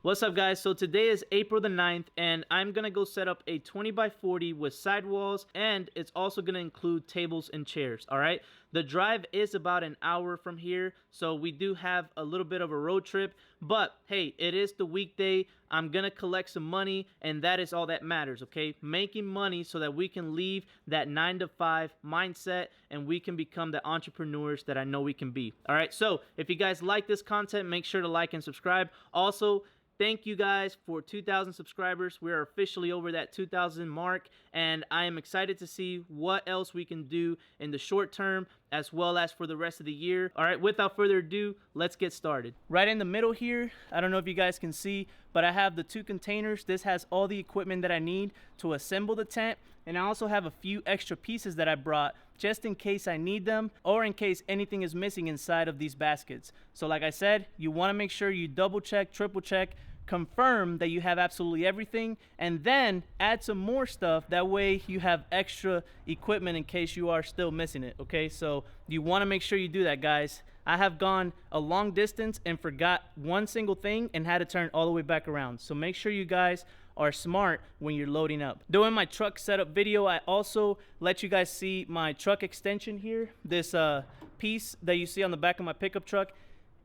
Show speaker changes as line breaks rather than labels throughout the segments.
What's up, guys? So today is April the 9th, and I'm gonna go set up a 20 by 40 with sidewalls, and it's also gonna include tables and chairs. All right, the drive is about an hour from here, so we do have a little bit of a road trip, but hey, it is the weekday. I'm gonna collect some money, and that is all that matters. Okay, making money so that we can leave that 9 to 5 mindset and we can become the entrepreneurs that I know we can be. All right, so if you guys like this content, make sure to like and subscribe. Also, thank you guys for 2,000 subscribers. We are officially over that 2,000 mark, and I am excited to see what else we can do in the short term as well as for the rest of the year. All right, without further ado, let's get started. Right in the middle here, I don't know if you guys can see, but I have the 2 containers. This has all the equipment that I need to assemble the tent, and I also have a few extra pieces that I brought just in case I need them or in case anything is missing inside of these baskets. So like I said, you want to make sure you double check, triple check, confirm that you have absolutely everything, and then add some more stuff. That way you have extra equipment in case you are still missing it. Okay, so you want to make sure you do that, guys. I have gone a long distance and forgot one single thing and had to turn all the way back around. So make sure you guys are smart when you're loading up. Doing my truck setup video, I also let you guys see my truck extension here. This piece that you see on the back of my pickup truck.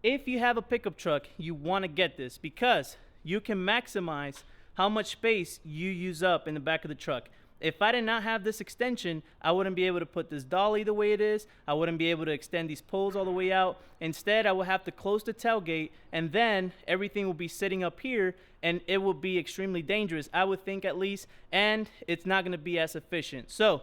If you have a pickup truck, you want to get this because you can maximize how much space you use up in the back of the truck. If I did not have this extension, I wouldn't be able to put this dolly the way it is. I wouldn't be able to extend these poles all the way out. Instead, I will have to close the tailgate, and then everything will be sitting up here, and it will be extremely dangerous, I would think at least, and it's not going to be as efficient. So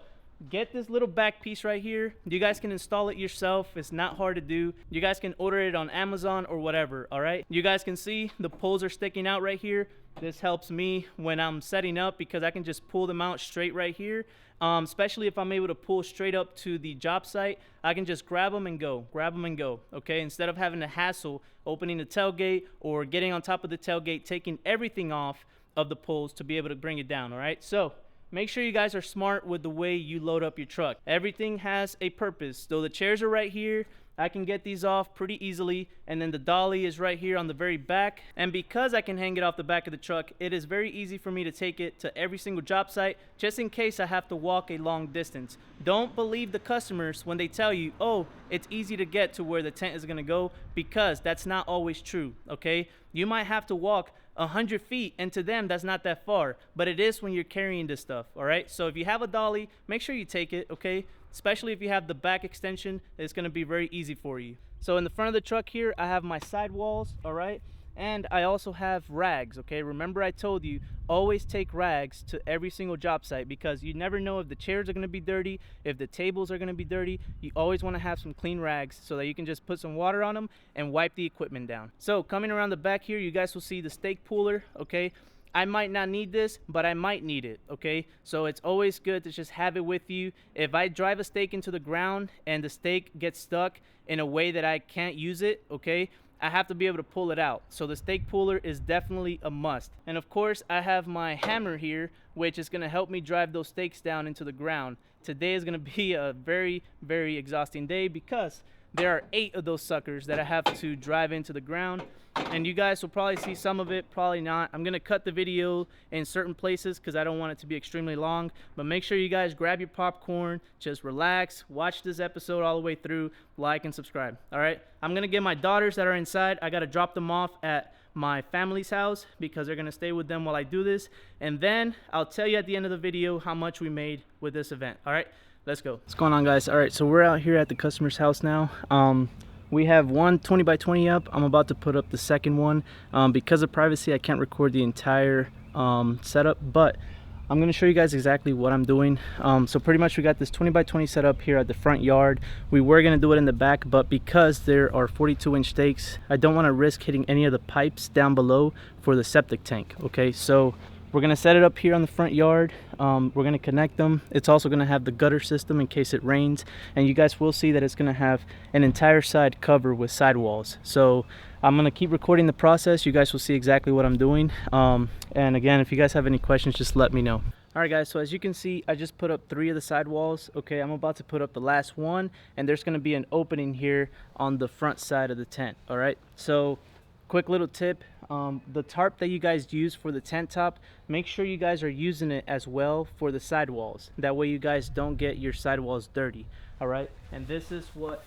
get this little back piece right here. You guys can install it yourself. It's not hard to do. You guys can order it on Amazon or whatever. All right, you guys can see the poles are sticking out right here. This helps me when I'm setting up because I can just pull them out straight right here. Especially if I'm able to pull straight up to the job site, I can just grab them and go, okay? Instead of having to hassle opening the tailgate or getting on top of the tailgate, taking everything off of the poles to be able to bring it down. All right, so make sure you guys are smart with the way you load up your truck. Everything has a purpose. So the chairs are right here. I can get these off pretty easily, and then the dolly is right here on the very back. And because I can hang it off the back of the truck, it is very easy for me to take it to every single job site just in case I have to walk a long distance. Don't believe the customers when they tell you, oh, it's easy to get to where the tent is gonna go, because that's not always true, okay? You might have to walk 100 feet, and to them that's not that far, but it is when you're carrying this stuff. All right, so if you have a dolly, make sure you take it, okay? Especially if you have the back extension, it's going to be very easy for you. So in the front of the truck here, I have my sidewalls, all right, and I also have rags. Okay, remember I told you always take rags to every single job site because you never know if the chairs are going to be dirty, if the tables are going to be dirty. You always want to have some clean rags so that you can just put some water on them and wipe the equipment down. So coming around the back here, you guys will see the steak puller. Okay, I might not need this, but I might need it, okay? So it's always good to just have it with you. If I drive a stake into the ground and the stake gets stuck in a way that I can't use it, okay, I have to be able to pull it out. So the stake puller is definitely a must. And of course, I have my hammer here, which is gonna help me drive those stakes down into the ground. Today is gonna be a very, very exhausting day because there are 8 of those suckers that I have to drive into the ground, and you guys will probably see some of it, probably not. I'm gonna cut the video in certain places because I don't want it to be extremely long, but make sure you guys grab your popcorn, just relax, watch this episode all the way through, like and subscribe. All right, I'm gonna get my daughters that are inside. I gotta drop them off at my family's house because they're gonna stay with them while I do this, and then I'll tell you at the end of the video how much we made with this event. All right, let's go. What's going on, guys? All right, so we're out here at the customer's house now. We have one 20 by 20 up. I'm about to put up the second one. Because of privacy, I can't record the entire setup, but I'm gonna show you guys exactly what I'm doing. So pretty much we got this 20 by 20 set up here at the front yard. We were gonna do it in the back, but because there are 42-inch stakes, I don't wanna risk hitting any of the pipes down below for the septic tank, okay? So we're gonna set it up here on the front yard. We're gonna connect them. It's also gonna have the gutter system in case it rains, and you guys will see that it's gonna have an entire side cover with sidewalls. So I'm gonna keep recording the process. You guys will see exactly what I'm doing. And again, if you guys have any questions, just let me know. All right, guys, so as you can see, I just put up 3 of the sidewalls. Okay, I'm about to put up the last one, and there's gonna be an opening here on the front side of the tent. All right, so quick little tip, the tarp that you guys use for the tent top, make sure you guys are using it as well for the sidewalls. That way you guys don't get your sidewalls dirty. All right, and this is what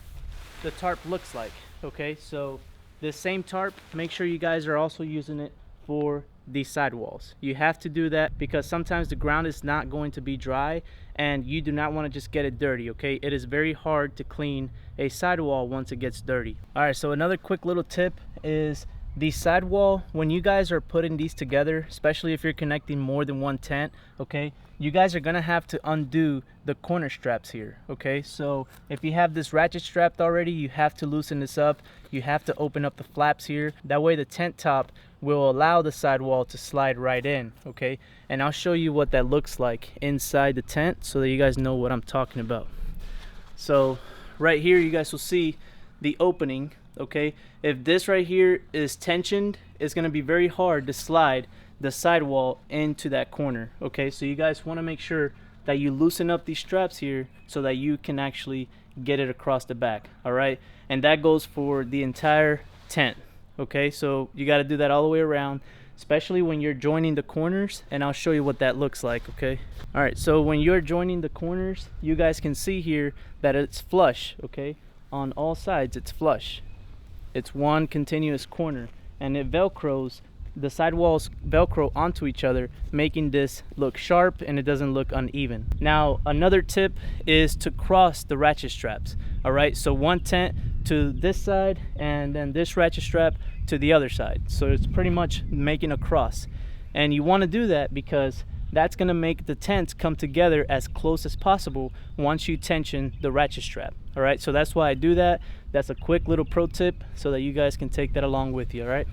the tarp looks like. Okay, so this same tarp, make sure you guys are also using it for these sidewalls. You have to do that because sometimes the ground is not going to be dry and you do not want to just get it dirty. Okay, it is very hard to clean a sidewall once it gets dirty. All right, so another quick little tip is the sidewall, when you guys are putting these together, especially if you're connecting more than one tent, okay, you guys are gonna have to undo the corner straps here. Okay, so if you have this ratchet strapped already, you have to loosen this up. You have to open up the flaps here. That way the tent top will allow the sidewall to slide right in. Okay, and I'll show you what that looks like inside the tent so that you guys know what I'm talking about. So right here you guys will see the opening. Okay, if this right here is tensioned, it's going to be very hard to slide the sidewall into that corner. Okay, so you guys want to make sure that you loosen up these straps here so that you can actually get it across the back. All right, and that goes for the entire tent. Okay, so you got to do that all the way around, especially when you're joining the corners, and I'll show you what that looks like. Okay, all right, so when you're joining the corners, you guys can see here that it's flush. Okay, on all sides it's flush. It's one continuous corner, and it velcros, the sidewalls velcro onto each other, making this look sharp and it doesn't look uneven. Now another tip is to cross the ratchet straps. All right, so one tent to this side and then this ratchet strap to the other side, so it's pretty much making a cross. And you want to do that because that's going to make the tents come together as close as possible once you tension the ratchet strap. All right, so that's why I do that. That's a quick little pro tip so that you guys can take that along with you. All right.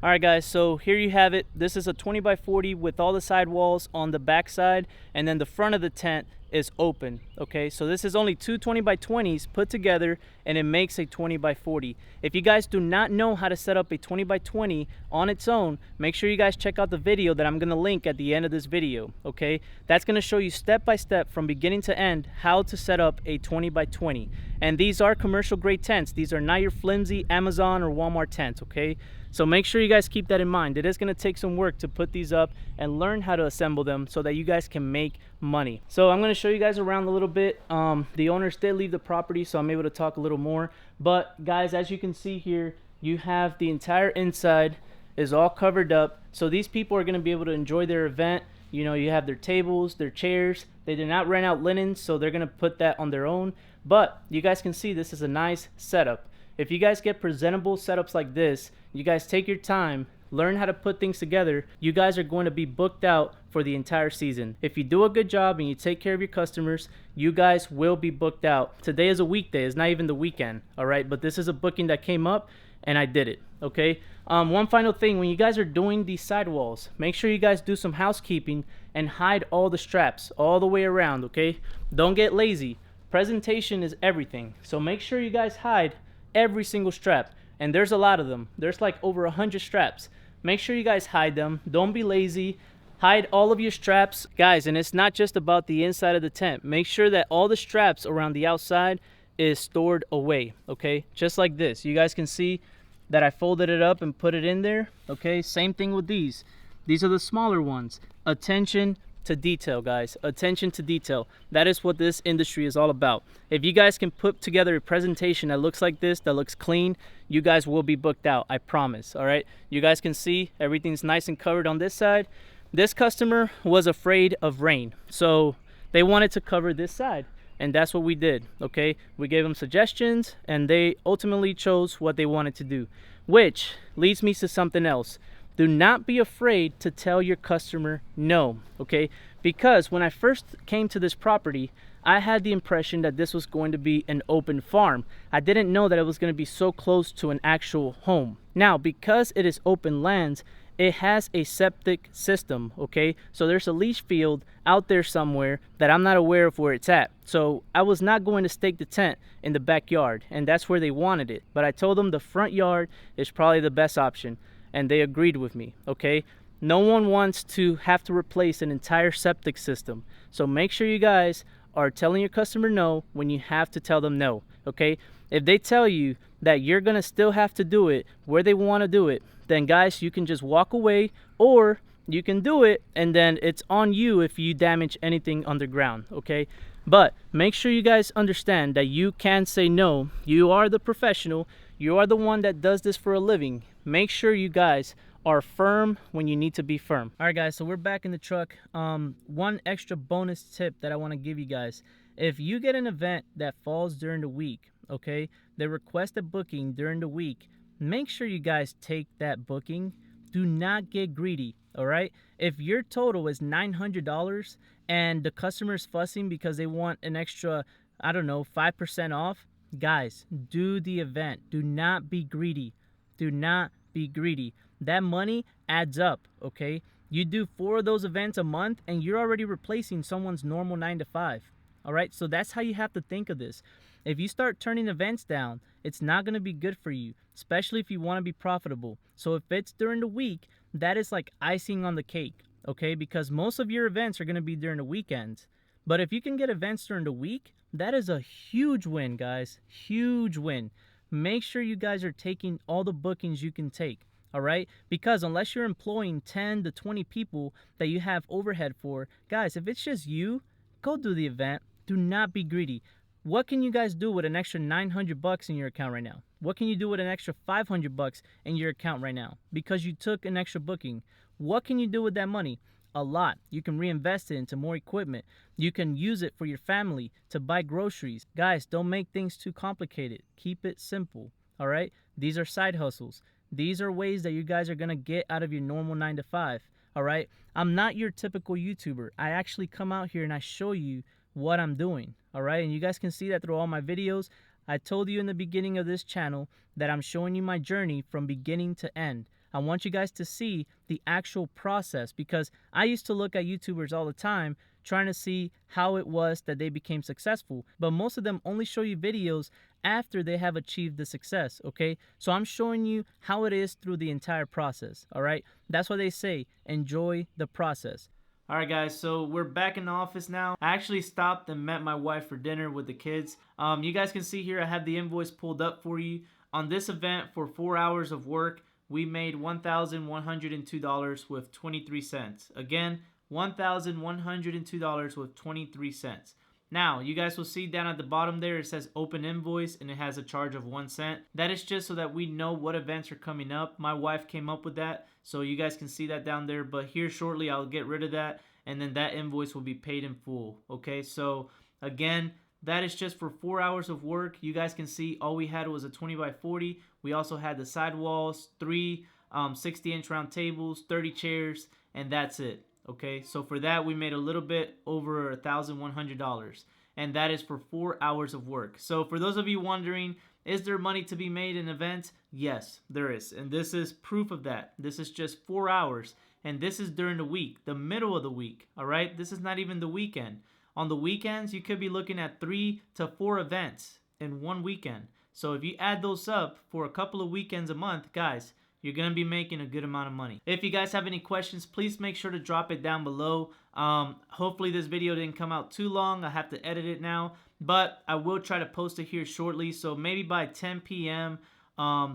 All right, guys, so here you have it. This is a 20 by 40 with all the sidewalls on the back side, and then the front of the tent is open. Okay, so this is only two 20 by 20s put together, and it makes a 20 by 40. If you guys do not know how to set up a 20 by 20 on its own, make sure you guys check out the video that I'm gonna link at the end of this video. Okay, that's gonna show you step by step from beginning to end how to set up a 20 by 20. And these are commercial grade tents. These are not your flimsy Amazon or Walmart tents. Okay, so make sure you guys keep that in mind. It is going to take some work to put these up and learn how to assemble them so that you guys can make money. So I'm going to show you guys around a little bit. The owners did leave the property, so I'm able to talk a little more. But guys, as you can see here, you have the entire inside is all covered up. So these people are going to be able to enjoy their event. You know, you have their tables, their chairs. They did not rent out linen, so they're going to put that on their own. But you guys can see this is a nice setup. If you guys get presentable setups like this, you guys take your time, learn how to put things together, you guys are going to be booked out for the entire season. If you do a good job and you take care of your customers, you guys will be booked out. Today is a weekday, it's not even the weekend, all right? But this is a booking that came up and I did it, okay? One final thing, when you guys are doing these sidewalls, make sure you guys do some housekeeping and hide all the straps all the way around, okay? Don't get lazy. Presentation is everything, so make sure you guys hide every single strap, and there's a lot of them. There's like over 100 straps. Make sure you guys hide them. Don't be lazy. Hide all of your straps, guys. And it's not just about the inside of the tent. Make sure that all the straps around the outside is stored away, okay? Just like this. You guys can see that I folded it up and put it in there, okay? Same thing with these. These are the smaller ones. Attention to detail, guys. Attention to detail. That is what this industry is all about. If you guys can put together a presentation that looks like this, that looks clean, you guys will be booked out, I promise. All right, you guys can see everything's nice and covered on this side. This customer was afraid of rain, so they wanted to cover this side, and that's what we did. Okay, we gave them suggestions and they ultimately chose what they wanted to do, which leads me to something else. Do not be afraid to tell your customer no, okay? Because when I first came to this property, I had the impression that this was going to be an open farm. I didn't know that it was going to be so close to an actual home. Now, because it is open lands, it has a septic system, okay? So there's a leach field out there somewhere that I'm not aware of where it's at. So I was not going to stake the tent in the backyard, and that's where they wanted it. But I told them the front yard is probably the best option, and they agreed with me, okay? No one wants to have to replace an entire septic system. So make sure you guys are telling your customer no when you have to tell them no, okay? If they tell you that you're gonna still have to do it where they want to do it, then guys, you can just walk away, or you can do it and then it's on you if you damage anything underground, okay? But make sure you guys understand that you can say no. You are the professional. You are the one that does this for a living. Make sure you guys are firm when you need to be firm. All right, guys, so we're back in the truck. One extra bonus tip that I want to give you guys. If you get an event that falls during the week, okay, they request a booking during the week, make sure you guys take that booking. Do not get greedy, all right? If your total is $900 and the customer's fussing because they want an extra, I don't know, 5% off, guys, do the event. Do not be greedy. Do not be greedy. That money adds up, okay? You do 4 of those events a month and you're already replacing someone's normal 9 to 5. All right, so that's how you have to think of this. If you start turning events down, it's not going to be good for you, especially if you want to be profitable. So if it's during the week, that is like icing on the cake, okay? Because most of your events are going to be during the weekends. But if you can get events during the week, that is a huge win, guys. Huge win. Make sure you guys are taking all the bookings you can take, all right? Because unless you're employing 10 to 20 people that you have overhead for, guys, if it's just you, go do the event. Do not be greedy. What can you guys do with an extra $900 in your account right now? What can you do with an extra $500 in your account right now because you took an extra booking? What can you do with that money? A lot. You can reinvest it into more equipment. You can use it for your family to buy groceries. Guys, don't make things too complicated. Keep it simple, all right? These are side hustles. These are ways that you guys are going to get out of your normal 9 to 5, all right? I'm not your typical YouTuber. I actually come out here and I show you what I'm doing, all right? And you guys can see that through all my videos. I told you in the beginning of this channel that I'm showing you my journey from beginning to end. I want you guys to see the actual process, because I used to look at YouTubers all the time trying to see how it was that they became successful, but most of them only show you videos after they have achieved the success, okay? So I'm showing you how it is through the entire process, all right? That's why they say, enjoy the process. All right, guys, so we're back in the office now. I actually stopped and met my wife for dinner with the kids. You guys can see here I have the invoice pulled up for you. On this event, for 4 hours of work, we made $1,102 with 23 cents. Again, $1,102 with 23 cents. Now, you guys will see down at the bottom there, it says open invoice and it has a charge of 1 cent. That is just so that we know what events are coming up. My wife came up with that, so you guys can see that down there. But here shortly, I'll get rid of that, and then that invoice will be paid in full. Okay, so again, that is just for 4 hours of work. You guys can see all we had was a 20 by 40. We also had the sidewalls, 3 60-inch round tables, 30 chairs, and that's it. Okay, so for that, we made a little bit over $1,100, and that is for 4 hours of work. So for those of you wondering, is there money to be made in events? Yes, there is, and this is proof of that. This is just 4 hours, and this is during the week, the middle of the week, all right? This is not even the weekend. On the weekends, you could be looking at 3 to 4 events in one weekend. So if you add those up for a couple of weekends a month, guys, you're going to be making a good amount of money. If you guys have any questions, please make sure to drop it down below. Hopefully this video didn't come out too long. I have to edit it now, but I will try to post it here shortly. So maybe by 10 p.m.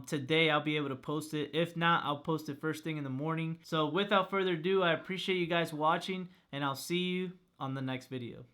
Today I'll be able to post it. If not, I'll post it first thing in the morning. So without further ado, I appreciate you guys watching, and I'll see you on the next video.